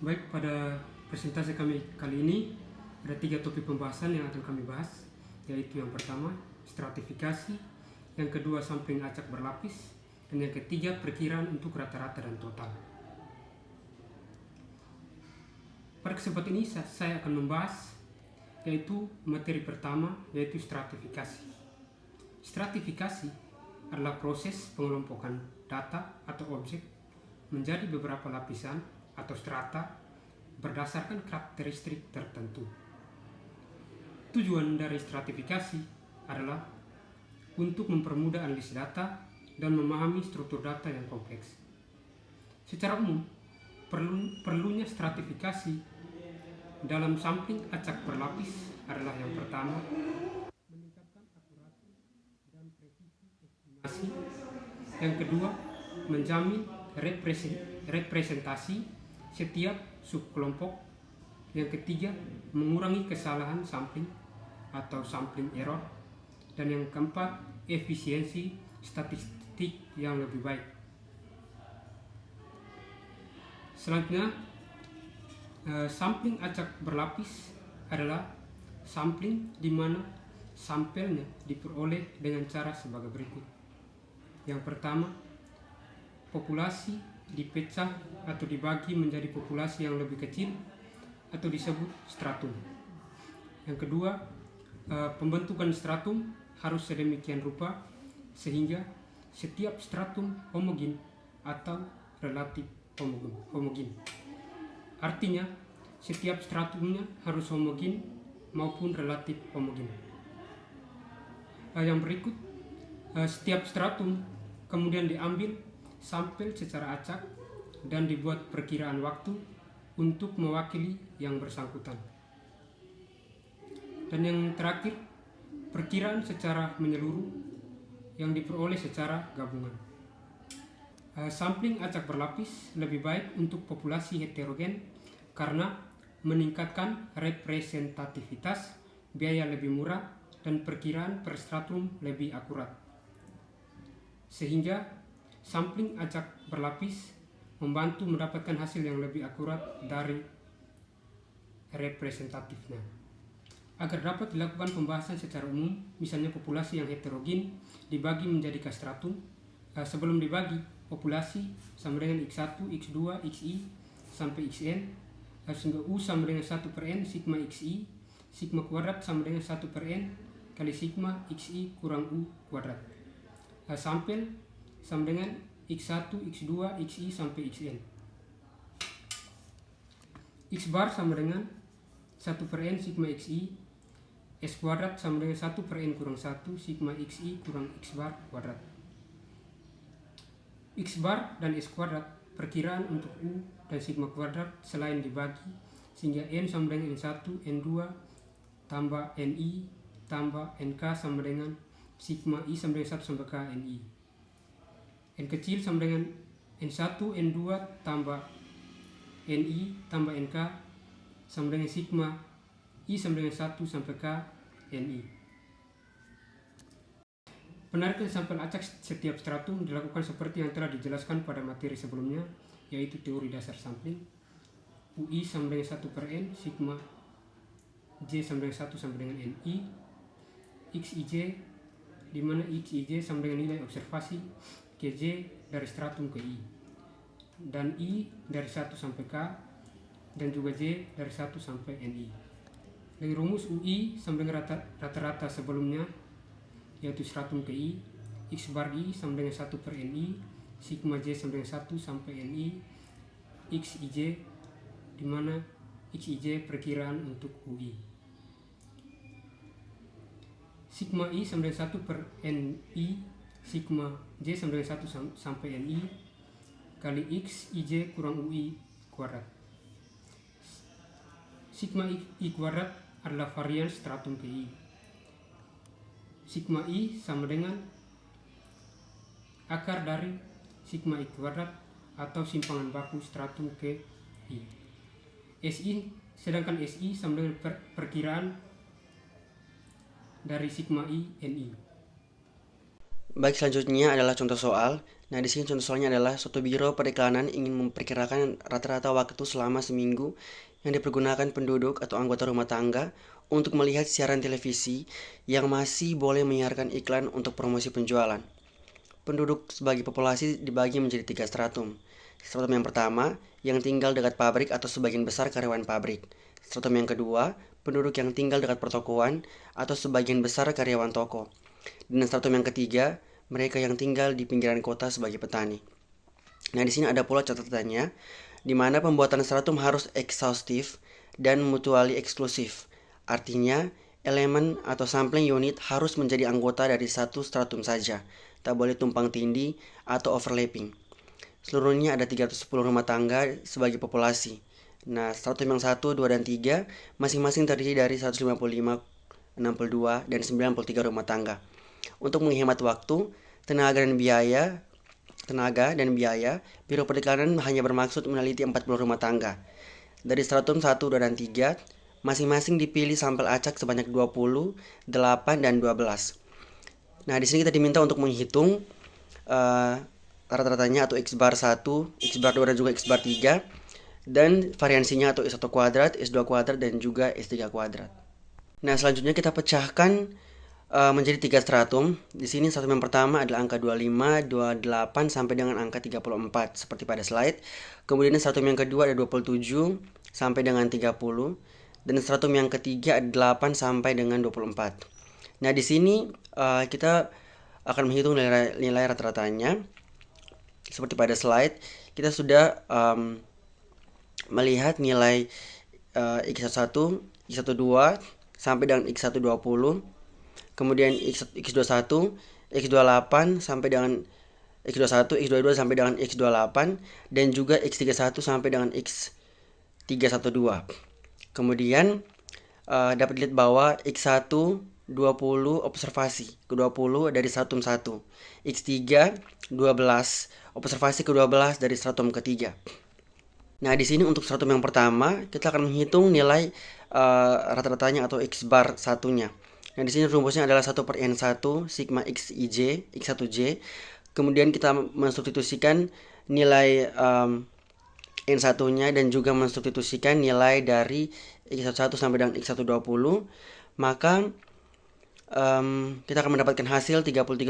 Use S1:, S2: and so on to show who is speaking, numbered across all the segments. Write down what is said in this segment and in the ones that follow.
S1: Baik, pada presentasi kami kali ini ada 3 topik pembahasan yang akan kami bahas, yaitu yang pertama stratifikasi, yang kedua sampling acak berlapis, dan yang ketiga perkiraan untuk rata-rata dan total. Pada kesempatan ini saya akan membahas yaitu materi pertama, yaitu stratifikasi. Stratifikasi adalah proses pengelompokan data atau objek menjadi beberapa lapisan atau strata berdasarkan karakteristik tertentu. Tujuan dari stratifikasi adalah untuk mempermudah analisis data dan memahami struktur data yang kompleks. Secara umum, perlunya stratifikasi dalam sampling acak berlapis adalah yang pertama, meningkatkan akurasi dan presisi estimasi. Yang kedua, menjamin representasi setiap subkelompok. Yang ketiga, mengurangi kesalahan sampling atau sampling error. Dan yang keempat, efisiensi statistik yang lebih baik. Selanjutnya, sampling acak berlapis adalah sampling di mana sampelnya diperoleh dengan cara sebagai berikut. Yang pertama, populasi dipecah atau dibagi menjadi populasi yang lebih kecil atau disebut stratum. Yang kedua, pembentukan stratum harus sedemikian rupa sehingga setiap stratum homogen atau relatif homogen. Artinya, setiap stratumnya harus homogen maupun relatif homogen. Yang berikut, setiap stratum kemudian diambil sampel secara acak dan dibuat perkiraan waktu untuk mewakili yang bersangkutan. Dan yang terakhir, perkiraan secara menyeluruh yang diperoleh secara gabungan. Sampling acak berlapis lebih baik untuk populasi heterogen karena meningkatkan representativitas, biaya lebih murah, dan perkiraan per stratum lebih akurat. Sehingga sampling acak berlapis membantu mendapatkan hasil yang lebih akurat dari representatifnya. Agar dapat dilakukan pembahasan secara umum, misalnya populasi yang heterogen dibagi menjadi stratum. Sebelum dibagi, populasi sama dengan X1, X2, XI sampai XN, sehingga U sama dengan 1 per N sigma XI, sigma kuadrat sama dengan 1 per N kali sigma XI kurang U kuadrat. Sampel sama dengan X1, X2, XI sampai XN. X bar sama dengan 1 per N sigma XI, S kuadrat sama dengan 1 per N kurang 1 sigma XI kurang X bar kuadrat. X bar dan S kuadrat perkiraan untuk U dan sigma kuadrat selain dibagi, sehingga N sama dengan N1, N2 tambah NI tambah NK sama dengan sigma I sama dengan 1 sampai K NI. N kecil sama dengan N1, N2 tambah NI tambah NK sama dengan sigma I sama dengan 1 sampai K NI. Penarikan sampel acak setiap stratum dilakukan seperti yang telah dijelaskan pada materi sebelumnya, yaitu teori dasar sampling. UI sama dengan 1 per N sigma J sama dengan 1 sama dengan NI, XIJ di mana XIJ sama dengan nilai observasi ke J dari stratum ke I, dan I dari 1 sampai K, dan juga J dari 1 sampai NI. Dari rumus UI sama dengan rata-rata sebelumnya, yaitu stratum ke I, X bar I sama dengan 1 per NI, sigma J sama dengan 1 sampai NI, XIJ di mana XIJ perkiraan untuk UI. Sigma I sama dengan 1 per NI, sigma J sama dengan 1 sampai NI kali X IJ kurang UI kuadrat. Sigma I kuadrat adalah varian stratum ke I. Sigma I sama dengan akar dari sigma I kuadrat atau simpangan baku stratum ke I. Sedangkan SI sama dengan perkiraan dari sigma I NI.
S2: Baik, selanjutnya adalah contoh soal Nah, di sini contoh soalnya adalah suatu biro periklanan ingin memperkirakan rata-rata waktu selama seminggu yang dipergunakan penduduk atau anggota rumah tangga untuk melihat siaran televisi yang masih boleh menyiarkan iklan untuk promosi penjualan. Penduduk sebagai populasi dibagi menjadi 3 stratum. Stratum yang pertama, yang tinggal dekat pabrik atau sebagian besar karyawan pabrik. Stratum yang kedua, penduduk yang tinggal dekat pertokoan atau sebagian besar karyawan toko. Dan stratum yang ketiga, mereka yang tinggal di pinggiran kota sebagai petani. Nah, di sini ada pula catatannya, di mana pembuatan stratum harus exhaustive dan mutually eksklusif. Artinya, elemen atau sampling unit harus menjadi anggota dari satu stratum saja, tak boleh tumpang tindih atau overlapping. Seluruhnya ada 310 rumah tangga sebagai populasi. Nah, stratum yang 1, 2, dan 3 masing-masing terdiri dari 155, 62, dan 93 rumah tangga. Untuk menghemat waktu, tenaga dan biaya, Biro Periklanan hanya bermaksud meneliti 40 rumah tangga. Dari stratum 1, 2, dan 3, masing-masing dipilih sampel acak sebanyak 20, 8, dan 12. Nah, di sini kita diminta untuk menghitung rata-ratanya atau X bar 1, X bar 2, dan juga X bar 3, dan variansinya atau S1 kuadrat, S2 kuadrat, dan juga S3 kuadrat. Nah, selanjutnya kita pecahkan menjadi 3 stratum. Di sini stratum yang pertama adalah angka 25, 28 sampai dengan angka 34 seperti pada slide. Kemudian stratum yang kedua ada 27 sampai dengan 30 dan stratum yang ketiga ada 8 sampai dengan 24. Nah, di sini kita akan menghitung nilai rata-ratanya. Seperti pada slide, kita sudah melihat nilai X11, X12 sampai dengan X120. Kemudian X21, X28 sampai dengan X21, X22 sampai dengan X28 dan juga X31 sampai dengan X312. Kemudian dapat dilihat bahwa X1 20 observasi ke-20 dari stratum 1, X3 12 observasi ke-12 dari stratum ketiga. Nah, di sini untuk stratum yang pertama kita akan menghitung nilai rata-ratanya atau X bar satunya. Nah, di sini rumusnya adalah 1/N1 sigma XIJ, X1J. Kemudian kita mensubstitusikan nilai N1-nya dan juga mensubstitusikan nilai dari X11 sampai dengan X120. Maka kita akan mendapatkan hasil 33,9.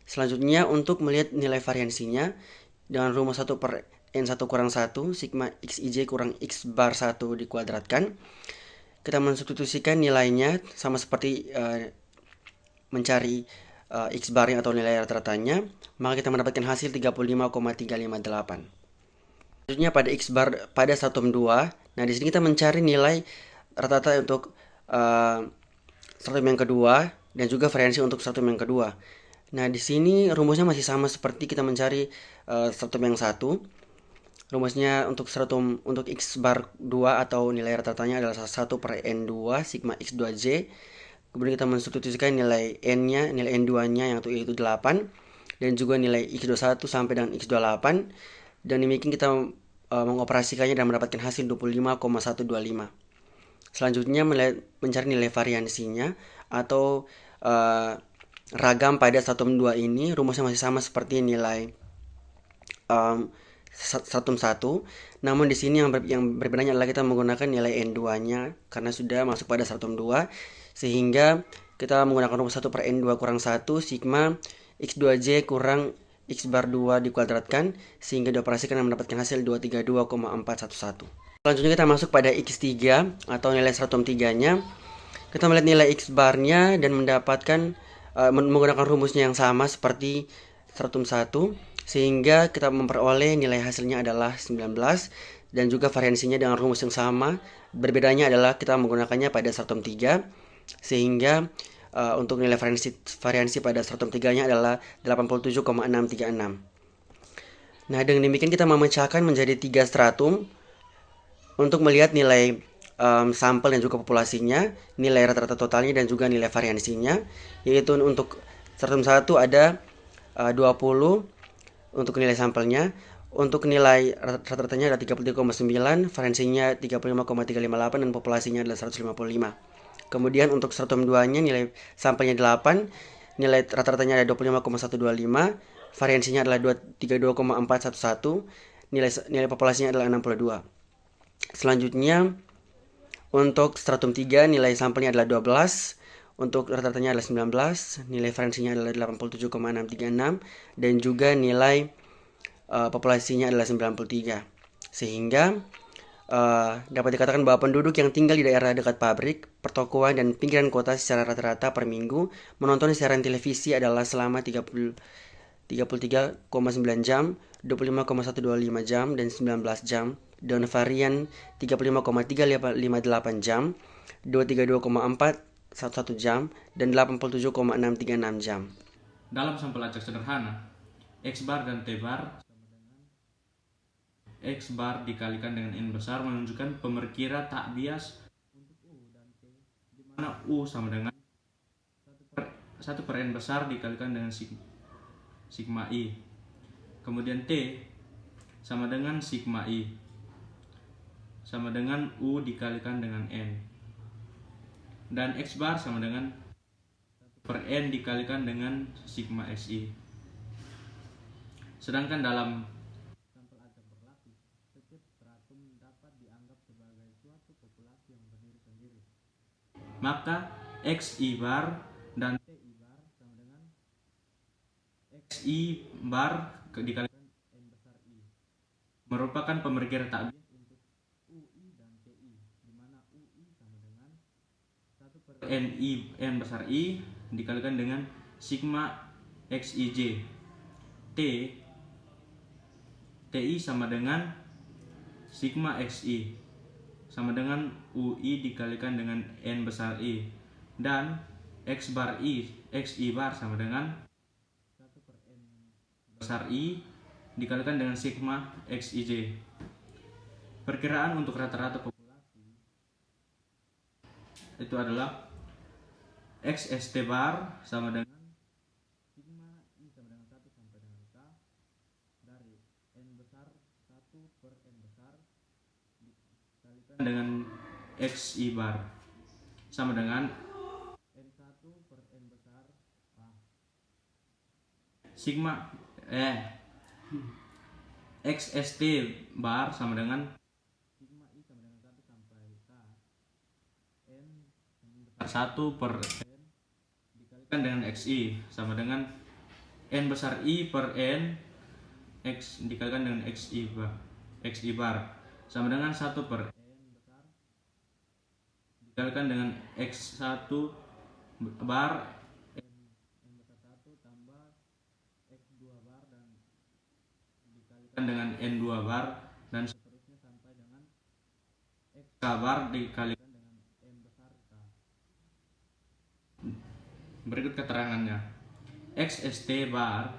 S2: Selanjutnya untuk melihat nilai variansinya dengan rumus 1/N1 kurang 1 sigma XIJ kurang X bar 1 dikuadratkan. Kita mensubstitusikan nilainya sama seperti mencari X barnya atau nilai rata-ratanya, maka kita mendapatkan hasil 35,358. Selanjutnya pada X bar pada stratum 2, nah di sini kita mencari nilai rata-rata untuk stratum yang kedua dan juga variansi untuk stratum yang kedua. Nah, di sini rumusnya masih sama seperti kita mencari stratum yang 1. Rumusnya untuk stratum untuk X bar 2 atau nilai rata-ratanya adalah 1/N2 sigma X2J. Kemudian kita mensubstitusikan nilai N-nya, nilai N2-nya yaitu 8 dan juga nilai X21 sampai dengan X28 dan demikian kita mengoperasikannya dan mendapatkan hasil 25,125. Selanjutnya mencari nilai variansinya atau ragam pada stratum 2 ini rumusnya masih sama seperti nilai stratum 1. Namun di sini yang berbedanya adalah kita menggunakan nilai N2-nya karena sudah masuk pada stratum 2 sehingga kita menggunakan rumus 1/N2 kurang 1 sigma X2J kurang X bar 2 dikuadratkan sehingga dioperasikan dan mendapatkan hasil 232,411. Selanjutnya kita masuk pada X3 atau nilai stratum 3-nya. Kita melihat nilai X barnya dan mendapatkan menggunakan rumusnya yang sama seperti stratum 1 sehingga kita memperoleh nilai hasilnya adalah 19 dan juga variansinya dengan rumus yang sama. Berbedanya adalah kita menggunakannya pada stratum 3 sehingga untuk nilai variansi pada stratum 3-nya adalah 87,636. Nah, dengan demikian kita memecahkan menjadi 3 stratum untuk melihat nilai sampel dan juga populasinya, nilai rata-rata totalnya dan juga nilai variansinya, yaitu untuk stratum 1 ada 20 untuk nilai sampelnya, untuk nilai rata-ratanya ada 33,9, variansinya 35,358 dan populasinya adalah 155. Kemudian untuk stratum 2-nya nilai sampelnya 8, nilai rata-ratanya ada 25,125, variansinya adalah 32,411, nilai populasinya adalah 62. Selanjutnya untuk stratum 3 nilai sampelnya adalah 12, untuk rata-ratanya adalah 19, nilai variansinya adalah 87,636, dan juga nilai populasinya adalah 93. Sehingga dapat dikatakan bahwa penduduk yang tinggal di daerah dekat pabrik, pertokoan, dan pinggiran kota secara rata-rata per minggu menonton siaran televisi adalah selama 33,9 jam, 25,125 jam, dan 19 jam, dan varian 35,358 jam, 232,411 jam, dan 87,636 jam.
S3: Dalam sampel acak sederhana, X bar dan T bar X bar dikalikan dengan N besar menunjukkan pemerkira tak bias untuk U dan T, di mana U sama dengan 1 per N besar dikalikan dengan sigma I. Kemudian T sama dengan sigma I sama dengan U dikalikan dengan N. Dan X bar sama dengan 1 per N dikalikan dengan sigma XI. Sedangkan dalam sampel acak berlapis, setiap stratum dapat dianggap sebagai suatu populasi yang berdiri sendiri. Maka XI bar dan TI bar sama dengan XI bar dikalikan N besar I, merupakan pemerkira tak bias untuk UI dan TI, di mana UI sama dengan 1 per N besar I dikalikan dengan sigma XIJ. TI sama dengan sigma XI sama dengan UI dikalikan dengan N besar I, dan X bar XI bar sama dengan 1 per N besar I dikalikan dengan sigma XIJ. Perkiraan untuk rata-rata populasi itu adalah XST bar sama dengan sigma I sama dengan 1 sampai dengan K dari N besar 1 per N besar dikalikan dengan XI bar sama dengan N1 per N besar sigma XST bar sama dengan sigma I sama dengan 1 sampai K N besar 1 per N dikalikan dengan XI sama dengan N besar I per N X dikalikan dengan XI bar sama dengan 1 per N besar dikalikan dengan X1 bar N besar 1 tambah X2 bar dan dikalikan dengan N2 bar, dan seterusnya sampai dengan XK bar dikalikan dengan N besar K. Berikut keterangannya. XST bar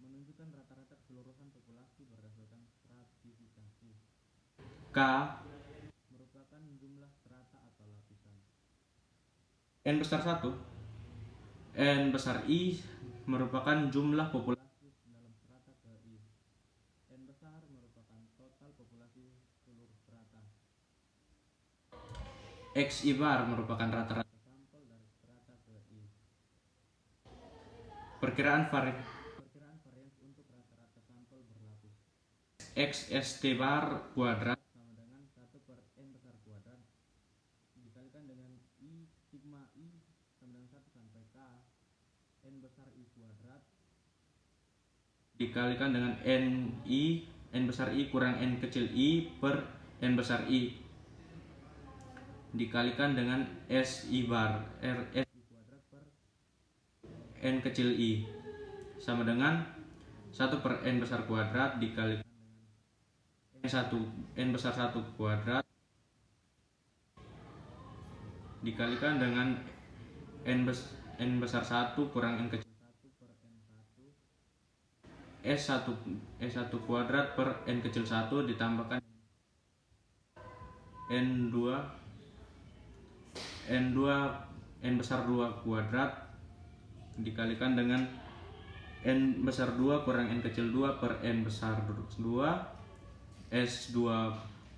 S3: menunjukkan rata-rata keseluruhan populasi berdasarkan stratifikasi. K merupakan jumlah strata atau lapisan. N besar 1, N besar I merupakan jumlah populasi dalam strata ke I. N besar merupakan total populasi seluruh strata. XI bar merupakan rata-rata sampel dari strata ke I. Perkiraan varians untuk rata-rata sampel berlapis. XST bar kuadrat sama dengan 1 per N besar kuadrat dikalikan dengan I sigma I sama dengan 1 sampai K N besar I kuadrat dikalikan dengan N besar I kurang N kecil I per N besar I dikalikan dengan SI bar SI kuadrat per N kecil I sama dengan 1 per N besar kuadrat dikalikan dengan N besar 1 kuadrat dikalikan dengan N besar 1 kurang N kecil 1 per N1 S1 kuadrat per N kecil 1 ditambahkan N besar 2 kuadrat dikalikan dengan N besar 2 kurang N kecil 2 per N besar 2 S2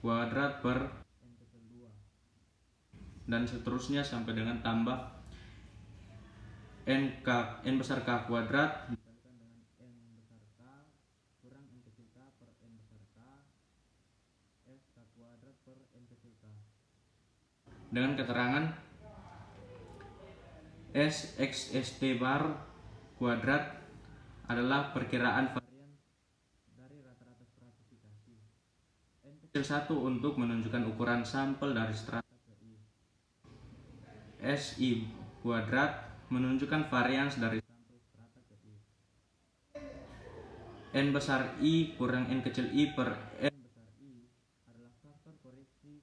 S3: kuadrat per N kecil 2 dan seterusnya sampai dengan tambah N besar K kuadrat dikalikan dengan N besar K S K kuadrat per N kecil K. Dengan keterangan S X S T bar kuadrat adalah perkiraan varian dari rata-rata stratifikasi. N kecil 1 untuk menunjukkan ukuran sampel dari strata ke I. S I kuadrat menunjukkan varians dari sampel strata ke I. N besar I kurang N kecil I per N besar I adalah faktor koreksi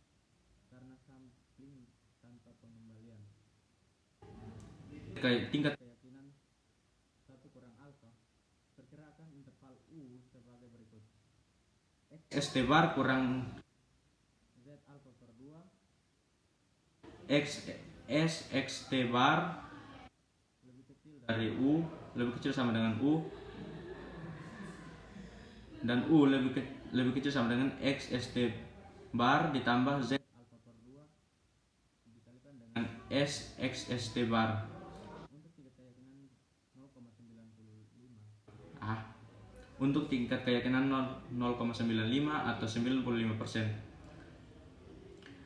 S3: karena sampling tanpa pengembalian. Tingkat keyakinan 1 kurang alfa, perkirakan interval U sebagai berikut. X ST bar kurang Z alfa per 2 X S X T bar lebih kecil dari U, lebih kecil sama dengan U, dan U lebih kecil sama dengan X ST bar ditambah Z alfa per 2 dikalikan dengan S X ST bar. Untuk tingkat keyakinan 0,95. Untuk tingkat keyakinan 0,95 atau 95%.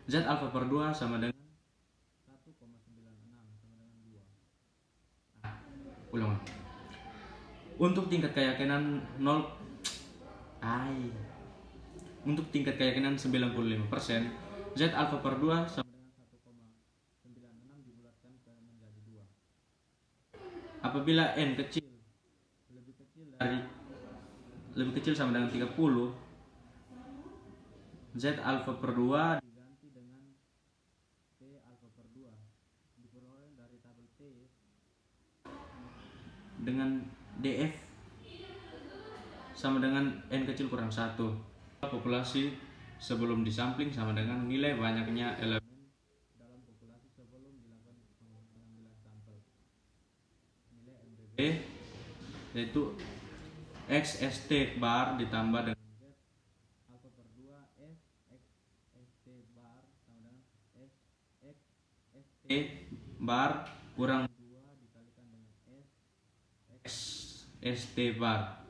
S3: Z alfa per 2 sama dengan 1,96 sama dengan 2. Ulang. Untuk tingkat keyakinan untuk tingkat keyakinan 95%, Z alfa per 2 sama dengan 1,96 dibulatkan menjadi 2. Apabila N kecil lebih kecil sama dengan 30, Z alfa per 2 diganti dengan T alfa per 2 diperoleh dari tabel T dengan DF sama dengan N kecil kurang 1. Populasi sebelum disampling sama dengan nilai banyaknya elemen dalam populasi sebelum dilakukan pengambilan sampel. Nilai MBB yaitu XST bar ditambah dengan Z alfa per 2 S XST bar sama dengan S XST bar kurang 2 dikalikan dengan S XST bar.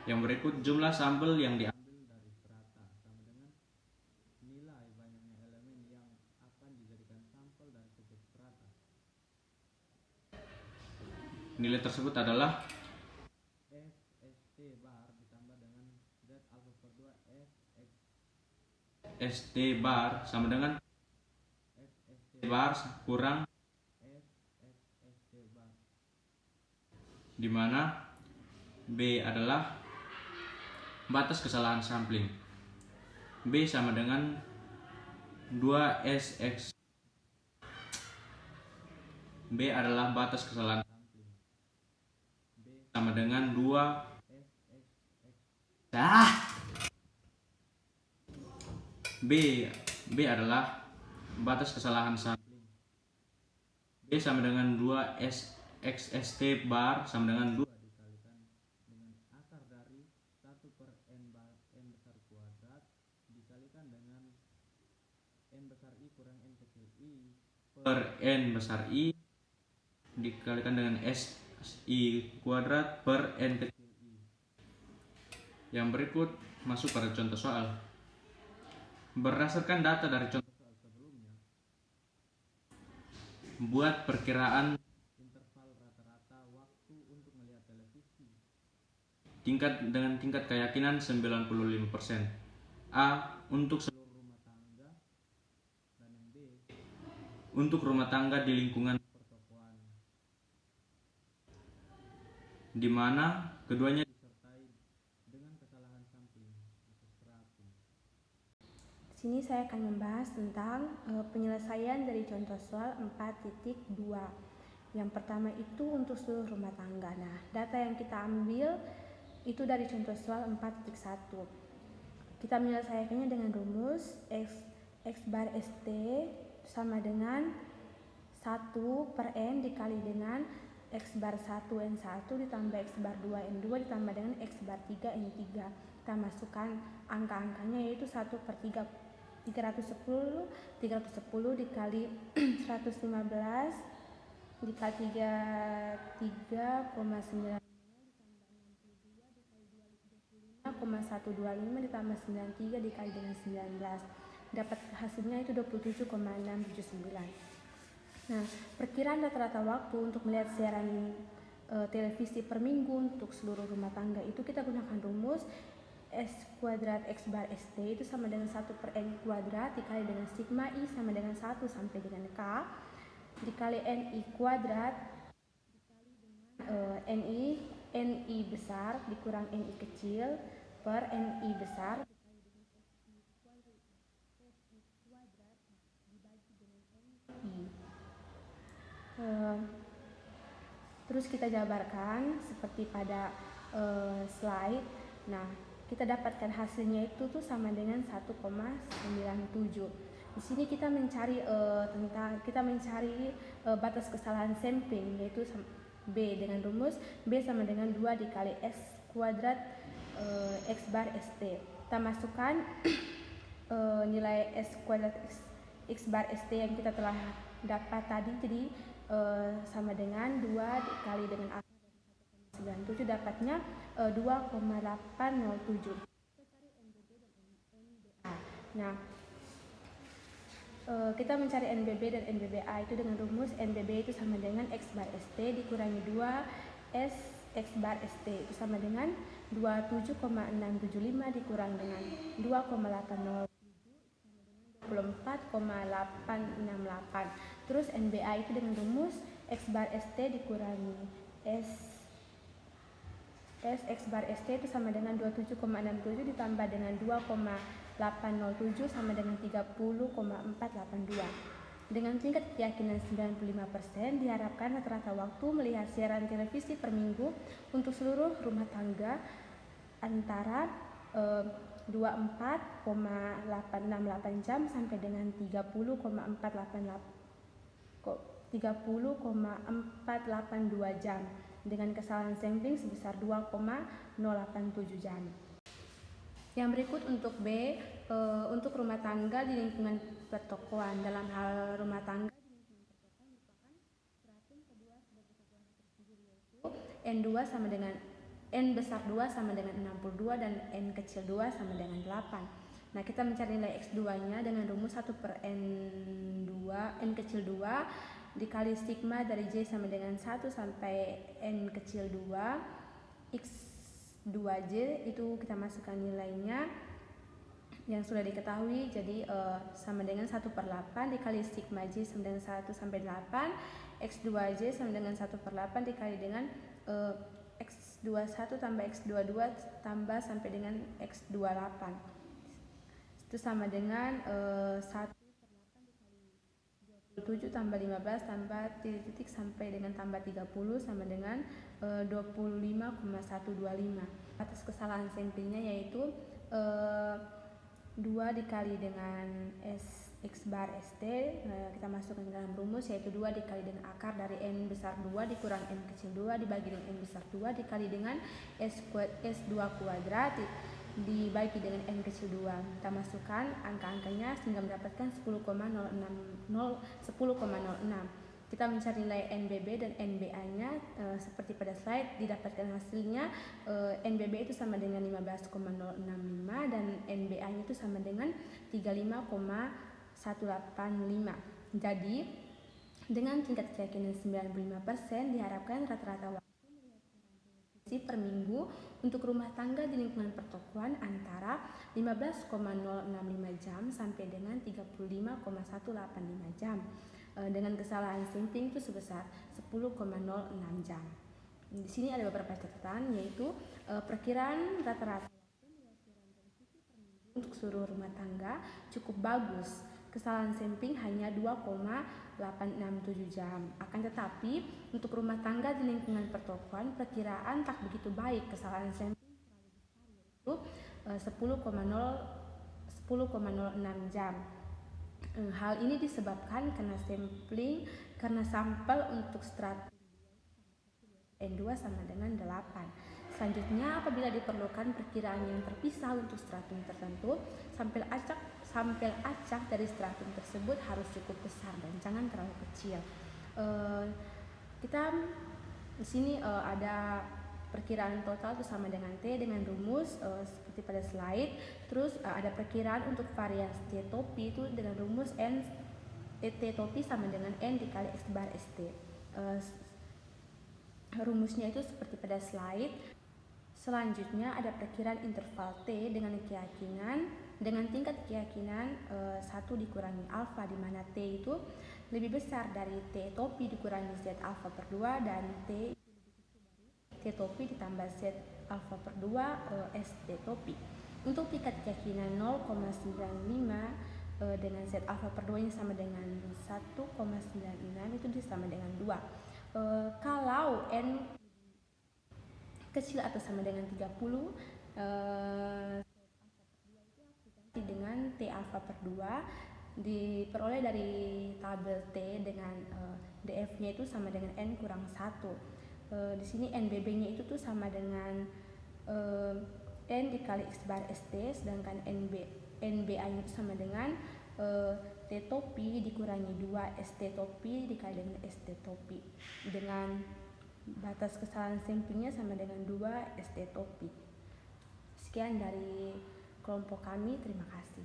S3: Yang berikut jumlah sampel yang diambil dari strata sama dengan nilai banyaknya elemen yang akan dijadikan sampel dari setiap strata. Nilai tersebut adalah SST bar ditambah dengan Z alfa per 2 SST bar sama dengan SST bar kurang SST bar, di mana B adalah batas kesalahan sampling. B sama dengan 2SX. B adalah batas kesalahan sampling. B sama dengan 2SXX. B adalah batas kesalahan sampling. B sama dengan 2SXST bar sama dengan 2 dikalikan dengan akar dari 1 per N besar kuadrat dikalikan dengan N besar I kurang N kecil I per N besar I dikalikan dengan S I kuadrat per N kecil I. Yang berikut masuk pada contoh soal. Berdasarkan data dari contoh soal sebelumnya, buat perkiraan interval rata-rata waktu untuk melihat televisi dengan tingkat keyakinan 95%. A untuk seluruh rumah tangga, dan yang B untuk rumah tangga di lingkungan pertokoan, di mana keduanya disertai dengan kesalahan sampling atau stratum.
S4: Di sini saya akan membahas tentang penyelesaian dari contoh soal 4.2. Yang pertama itu untuk seluruh rumah tangga. Nah, data yang kita ambil itu dari contoh soal 4.1. Kita menyelesaikannya dengan rumus X bar ST sama dengan 1 per N dikali dengan X bar 1 N1 ditambah X bar 2 N2 ditambah dengan X bar 3 N3. Kita masukkan angka-angkanya yaitu 1 per 310 dikali 115 dikali 3,9 ditambah 62 dikali 25,5 35,125 ditambah 93 dikali dengan 19. Dapat hasilnya itu 27,679. Nah, perkiraan rata-rata waktu untuk melihat siaran televisi per minggu untuk seluruh rumah tangga itu kita gunakan rumus S kuadrat X bar ST itu sama dengan 1/N kuadrat dikali dengan sigma I sama dengan 1 sampai dengan K dikali NI kuadrat NI besar dikurang NI kecil per NI besar terus kita jabarkan seperti pada slide. Nah, kita dapatkan hasilnya itu tuh sama dengan 1,97. Di sini kita mencari batas kesalahan sampling yaitu B dengan rumus B sama dengan 2 dikali S kuadrat X bar ST. Kita masukkan nilai S kuadrat X bar ST yang kita telah dapat tadi, jadi sama dengan 2 dikali dengan akar 97 dapatnya 2,807. Nah, kita mencari NBB dan NBBA itu dengan rumus NBB itu sama dengan X bar ST dikurangi 2 S X bar ST itu sama dengan 27,675 dikurang dengan 2,807 24,868. Terus NBA itu dengan rumus X bar ST dikurangi X bar ST itu sama dengan 27,67 ditambah dengan 2,807 sama dengan 30,482. Dengan tingkat keyakinan 95%, diharapkan rata-rata waktu melihat siaran televisi per minggu untuk seluruh rumah tangga antara 24,868 jam sampai dengan 30,482 jam dengan kesalahan sampling sebesar 2,087 jam. Yang berikut untuk B, untuk rumah tangga di lingkungan pertokoan. Dalam hal rumah tangga di lingkungan pertokoan merupakan stratum kedua sebagai satuan tersendiri yaitu N2 sama dengan N besar 2 sama dengan 62 dan N kecil 2 sama dengan 8. Nah, kita mencari nilai X2-nya dengan rumus 1/N2 N kecil 2 dikali sigma dari J sama dengan 1 sampai N kecil 2 X2J itu kita masukkan nilainya yang sudah diketahui, jadi sama dengan 1/8 dikali sigma J sama dengan 1 sampai 8 X2J sama dengan 1/8 dikali dengan X21 tambah X22 tambah sampai dengan X28 itu sama dengan 1/8 dikali 27 tambah 15 tambah titik sampai dengan tambah 30 sama dengan 25,125. Atas kesalahan samplingnya yaitu 2 dikali dengan X bar ST kita masukkan dalam rumus yaitu 2 dikali dengan akar dari N besar 2 dikurang N kecil 2 dibagi dengan N besar 2 dikali dengan S2 kuadrat dibagi dengan N kecil 2. Kita masukkan angka-angkanya sehingga mendapatkan 10,06. Kita mencari nilai NBB dan NBA-nya seperti pada slide, didapatkan hasilnya NBB itu sama dengan 15,065 dan NBA-nya itu sama dengan 35,185. Jadi dengan tingkat keyakinan 95% diharapkan rata-rata waktu melihat siaran televisi per minggu untuk rumah tangga di lingkungan pertokoan antara 15,065 jam sampai dengan 35,185 jam dengan kesalahan sampling itu sebesar 10,06 jam. Di sini ada beberapa catatan yaitu perkiraan rata-rata waktu melihat siaran televisi per minggu untuk seluruh rumah tangga cukup bagus. Kesalahan sampling hanya 2,867 jam. Akan tetapi untuk rumah tangga di lingkungan pertokoan perkiraan tak begitu baik, kesalahan sampling terlalu besar yaitu 10,06 jam. Hal ini disebabkan karena sampel untuk stratum N2 sama dengan 8. Selanjutnya, apabila diperlukan perkiraan yang terpisah untuk stratum tertentu, sampel acak dari stratum tersebut harus cukup besar dan jangan terlalu kecil. Kita di sini ada perkiraan total itu sama dengan T dengan rumus seperti pada slide. Terus ada perkiraan untuk varians T topi itu dengan rumus T topi sama dengan N dikali X bar ST. Rumusnya itu seperti pada slide. Selanjutnya ada perkiraan interval T dengan keyakinan dengan tingkat keyakinan 1 dikurangi alfa, di mana T itu lebih besar dari T topi dikurangi Z alfa per 2 dan T topi ditambah Z alfa per 2 ST topi. Untuk tingkat keyakinan 0,95 dengan Z alfa per 2 ini sama dengan 1,96, itu sama dengan 2. Kalau N kecil atau sama dengan 30, dengan T alfa per 2 diperoleh dari tabel T dengan DF-nya itu sama dengan N kurang 1. Di sini NBB-nya itu tuh sama dengan N dikali X bar ST, sedangkan NBA-nya itu sama dengan T topi dikurangi 2 ST topi dikali dengan ST topi, dengan batas kesalahan sampingnya sama dengan 2 ST topi. Sekian dari kelompok kami, terima kasih.